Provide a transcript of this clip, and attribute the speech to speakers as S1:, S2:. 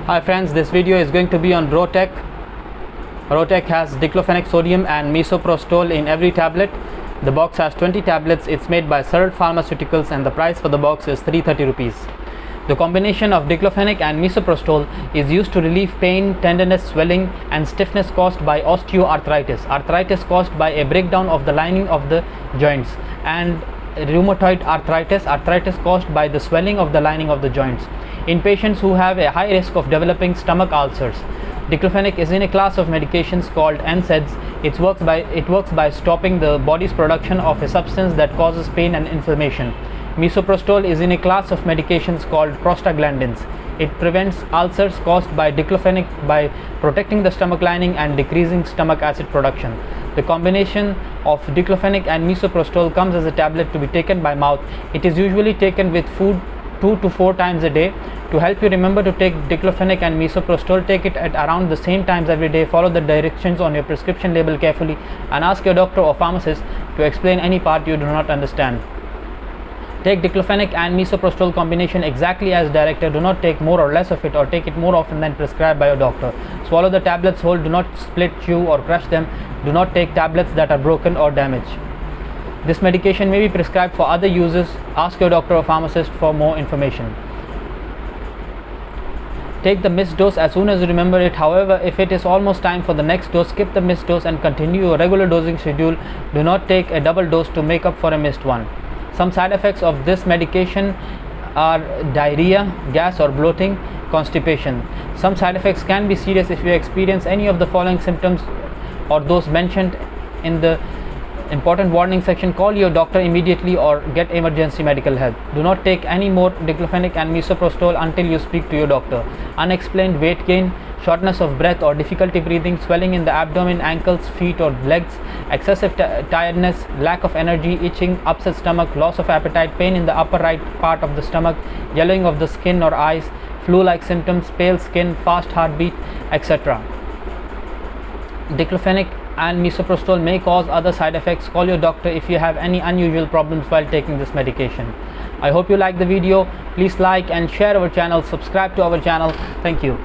S1: Hi friends, this video is going to be on Rotec. Rotec has diclofenac sodium and misoprostol in every tablet. The box has 20 tablets. It's made by Pharmaceuticals and the price for the box is 330 rupees. The combination of diclofenac and misoprostol is used to relieve pain, tenderness, swelling and stiffness caused by osteoarthritis, arthritis caused by a breakdown of the lining of the joints, and rheumatoid arthritis, arthritis caused by the swelling of the lining of the joints. In patients who have a high risk of developing stomach ulcers, diclofenac is in a class of medications called NSAIDs. It works by stopping the body's production of a substance that causes pain and inflammation. Misoprostol is in a class of medications called prostaglandins. It prevents ulcers caused by diclofenac by protecting the stomach lining and decreasing stomach acid production. The combination of diclofenac and misoprostol comes as a tablet to be taken by mouth. It is usually taken with food 2 to 4 times a day. To help you remember to take diclofenac and misoprostol, take it at around the same times every day. Follow the directions on your prescription label carefully and ask your doctor or pharmacist to explain any part you do not understand. Take diclofenac and misoprostol combination exactly as directed. Do not take more or less of it, or take it more often than prescribed by your doctor. Swallow the tablets whole. Do not split, chew or crush them. Do not take tablets that are broken or damaged. This medication may be prescribed for other uses. Ask your doctor or pharmacist for more information. Take the missed dose as soon as you remember it. However, if it is almost time for the next dose, skip the missed dose and continue your regular dosing schedule. Do not take a double dose to make up for a missed one. Some side effects of this medication are diarrhea, gas or bloating, constipation. Some side effects can be serious if you experience any of the following symptoms or those mentioned in the important warning section. Call your doctor immediately or get emergency medical help. Do not take any more diclofenac and misoprostol until you speak to your doctor. Unexplained weight gain, shortness of breath or difficulty breathing, swelling in the abdomen, ankles, feet or legs, excessive tiredness, lack of energy, itching, upset stomach, loss of appetite, pain in the upper right part of the stomach, yellowing of the skin or eyes, flu-like symptoms, pale skin, fast heartbeat, etc. Diclofenac and misoprostol may cause other side effects. Call your doctor if you have any unusual problems while taking this medication. I hope you like the video. Please like and share our channel, subscribe to our channel. Thank you.